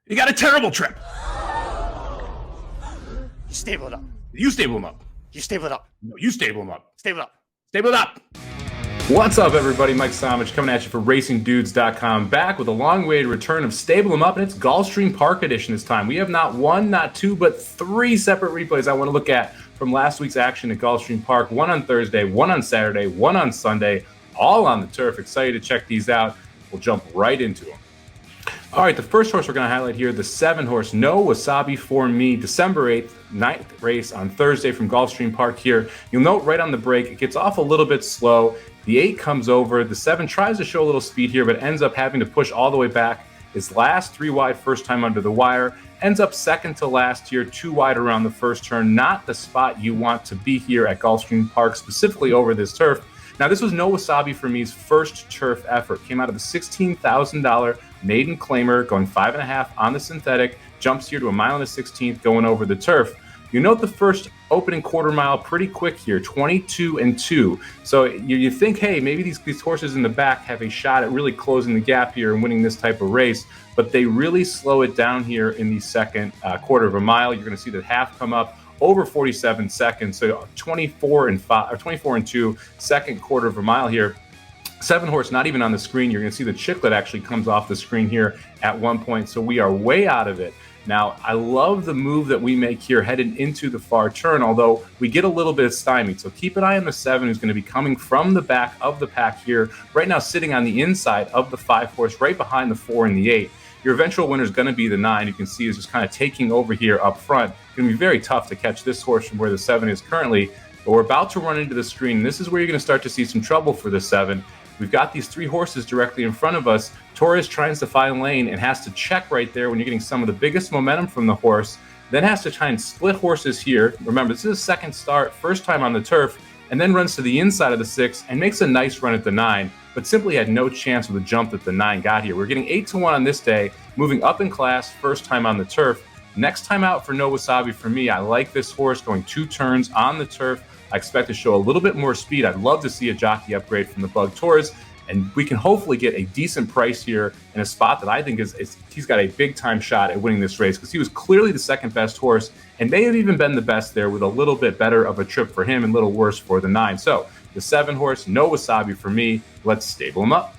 You got a terrible trip. You stable it up. You stable him up. You stable it up. No, you stable him up. Stable it up. Stable it up. What's up, everybody? Mike Somich coming at you for RacingDudes.com, back with a long-awaited return of Stable 'em Up, and it's Gulfstream Park edition this time. We have not one, not two, but three separate replays I want to look at from last week's action at Gulfstream Park. One on Thursday, one on Saturday, one on Sunday, all on the turf. Excited to check these out. We'll jump right into them. All right, the first horse we're going to highlight here, the 7-horse No Wasabi for Me, December 8th, 9th race on Thursday from Gulfstream Park here. You'll note right on the break, it gets off a little bit slow. The 8 comes over. The 7 tries to show a little speed here, but ends up having to push all the way back. His last 3 wide, first time under the wire. Ends up second to last here, 2 wide around the first turn. Not the spot you want to be here at Gulfstream Park, specifically over this turf. Now, this was No Wasabi for Me's first turf effort. Came out of the $16,000 maiden claimer, going 5.5 on the synthetic. Jumps here to 1.1 going over the turf. You note the first opening quarter mile pretty quick here, 22-2. So you think, hey, maybe these horses in the back have a shot at really closing the gap here and winning this type of race, but they really slow it down here in the second quarter of a mile. You're going to see the half come up over 47 seconds, so 24-5 or 24-2, second quarter of a mile here. 7-horse not even on the screen. You're going to see the chiclet actually comes off the screen here at one point, so we are way out of it. Now, I love the move that we make here headed into the far turn, although we get a little bit stymied. So keep an eye on the 7, who's going to be coming from the back of the pack here, right now sitting on the inside of the 5-horse, right behind the 4 and the 8. Your eventual winner is going to be the 9. You can see is just kind of taking over here up front. It's going to be very tough to catch this horse from where the 7 is currently, but we're about to run into the screen. This is where you're going to start to see some trouble for the 7. We've got these 3 horses directly in front of us. Torres tries to find lane and has to check right there when you're getting some of the biggest momentum from the horse. Then has to try and split horses here. Remember, this is a second start, first time on the turf, and then runs to the inside of the 6 and makes a nice run at the 9, but simply had no chance with the jump that the 9 got here. We're getting 8-1 on this day, moving up in class, first time on the turf. Next time out for No Wasabi for me. I like this horse going 2 turns on the turf. I expect to show a little bit more speed. I'd love to see a jockey upgrade from the Bug Torres, and we can hopefully get a decent price here in a spot that I think is he's got a big-time shot at winning this race, because he was clearly the second best horse and may have even been the best there, with a little bit better of a trip for him and a little worse for the 9. So the 7-horse, No Wasabi for me. Let's stable him up.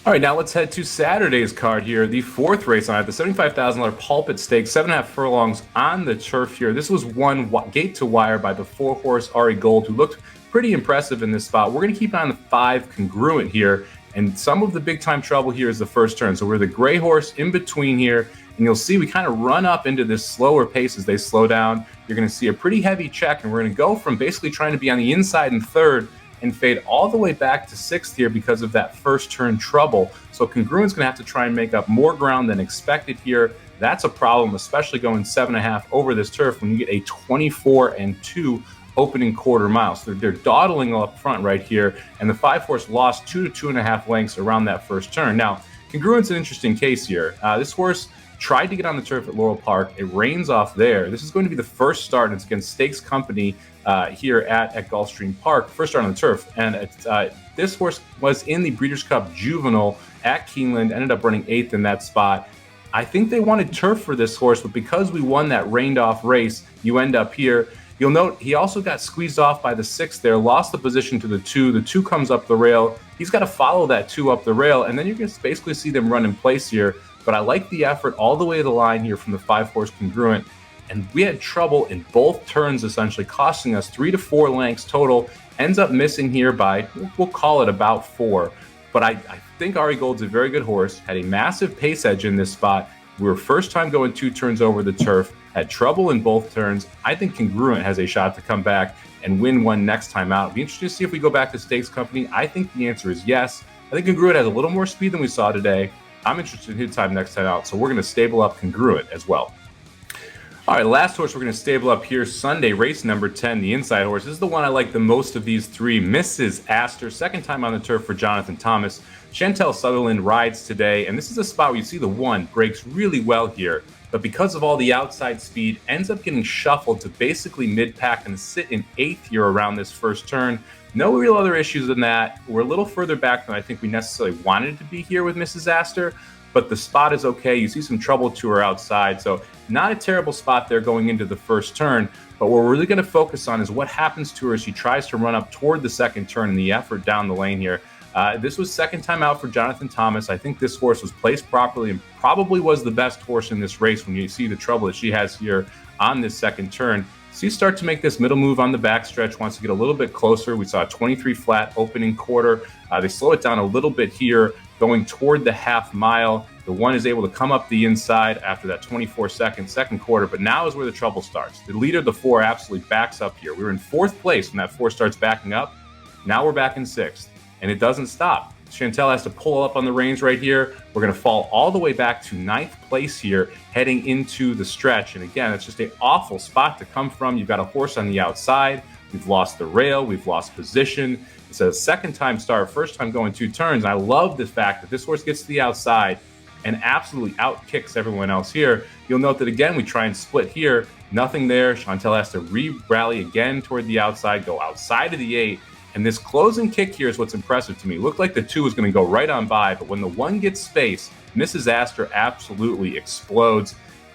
All right, now let's head to Saturday's card here, the 4th race on it, the $75,000 Pulpit Stakes, 7.5 furlongs on the turf here. This was won gate to wire by the 4-horse Ari Gold, who looked pretty impressive in this spot. We're going to keep on the 5 Congruent here, and some of the big-time trouble here is the first turn. So we're the gray horse in between here, and you'll see we kind of run up into this slower pace as they slow down. You're going to see a pretty heavy check, and we're going to go from basically trying to be on the inside in 3rd and fade all the way back to 6th here because of that first turn trouble. So Congruent's going to have to try and make up more ground than expected here. That's a problem, especially going 7.5 over this turf when you get a 24-2 opening quarter mile. So they're dawdling up front right here, and the 5-horse lost 2 to 2.5 lengths around that first turn. Now, Congruent's an interesting case here. This horse tried to get on the turf at Laurel Park. It rains off there. This is going to be the first start, and it's against Stakes Company here at Gulfstream Park. First start on the turf. And this horse was in the Breeders' Cup Juvenile at Keeneland, ended up running 8th in that spot. I think they wanted turf for this horse, but because we won that rained-off race, you end up here. You'll note he also got squeezed off by the 6 there, lost the position to the 2. The 2 comes up the rail. He's got to follow that 2 up the rail, and then you're going to basically see them run in place here. But I like the effort all the way to the line here from the 5-horse Congruent. And we had trouble in both turns, essentially costing us 3 to 4 lengths total. Ends up missing here by, we'll call it about 4. But I think Ari Gold's a very good horse, had a massive pace edge in this spot. We were first time going 2 turns over the turf, had trouble in both turns. I think Congruent has a shot to come back and win one next time out. It'll be interesting to see if we go back to Stakes Company. I think the answer is yes. I think Congruent has a little more speed than we saw today. I'm interested in his time next time out, so we're going to stable up Congruent as well. All right, last horse we're going to stable up here, Sunday, race number 10, the inside horse. This is the one I like the most of these 3, Mrs. Astor. Second time on the turf for Jonathan Thomas. Chantel Sutherland rides today, and this is a spot where you see the 1 breaks really well here, but because of all the outside speed, ends up getting shuffled to basically mid-pack and sit in 8th here around this first turn. No real other issues than that. We're a little further back than I think we necessarily wanted to be here with Mrs. Astor, but the spot is okay. You see some trouble to her outside, so not a terrible spot there going into the first turn. But what we're really going to focus on is what happens to her as she tries to run up toward the second turn in the effort down the lane here. This was second time out for Jonathan Thomas. I think this horse was placed properly and probably was the best horse in this race when you see the trouble that she has here on this second turn. So you start to make this middle move on the backstretch, wants to get a little bit closer. We saw a 23 flat opening quarter. They slow it down a little bit here, going toward the half mile. The one is able to come up the inside after that 24-second second quarter, but now is where the trouble starts. The leader of the four absolutely backs up here. We were in fourth place when that four starts backing up. Now we're back in sixth, and it doesn't stop. Chantel has to pull up on the reins right here. We're going to fall all the way back to ninth place here, heading into the stretch. And again, it's just an awful spot to come from. You've got a horse on the outside. We've lost the rail. We've lost position. It's a second time start, first time going 2 turns. And I love the fact that this horse gets to the outside and absolutely out-kicks everyone else here. You'll note that, again, we try and split here. Nothing there. Chantel has to re-rally again toward the outside, go outside of the 8. And this closing kick here is what's impressive to me. Looked like the 2 was going to go right on by, but when the 1 gets space, Mrs. Astor absolutely explodes.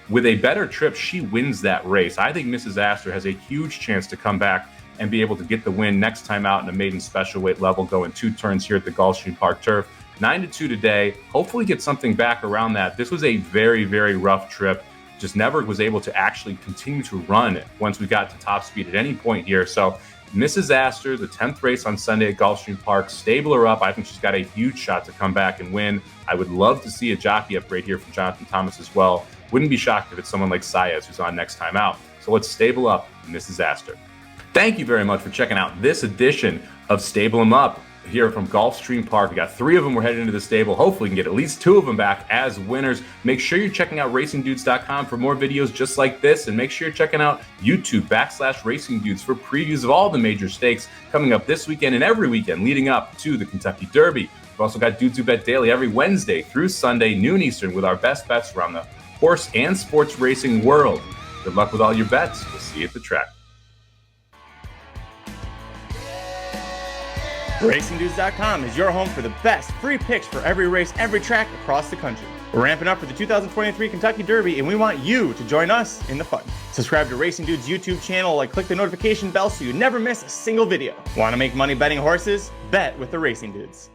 With a better trip, she wins that race. I think Mrs. Astor has a huge chance to come back and be able to get the win next time out in a maiden special weight level, going 2 turns here at the Gulfstream Park turf. 9-2 today. Hopefully get something back around that. This was a very, very rough trip. Just never was able to actually continue to run once we got to top speed at any point here. So Mrs. Astor, the 10th race on Sunday at Gulfstream Park, stable her up. I think she's got a huge shot to come back and win. I would love to see a jockey upgrade here from Jonathan Thomas as well. Wouldn't be shocked if it's someone like Saez who's on next time out. So let's stable up Mrs. Astor. Thank you very much for checking out this edition of Stable 'em Up here from Gulfstream Park. We got 3 of them. We're headed into the stable. Hopefully we can get at least 2 of them back as winners. Make sure you're checking out racingdudes.com for more videos just like this, and make sure you're checking out YouTube.com/racingdudes for previews of all the major stakes coming up this weekend and every weekend leading up to the Kentucky Derby. We've also got Dudes Who Bet Daily every Wednesday through Sunday, noon Eastern, with our best bets around the horse and sports racing world. Good luck with all your bets. We'll see you at the track. RacingDudes.com is your home for the best free picks for every race, every track across the country. We're ramping up for the 2023 Kentucky Derby, and we want you to join us in the fun. Subscribe to Racing Dudes YouTube channel and click the notification bell so you never miss a single video. Want to make money betting horses? Bet with the Racing Dudes.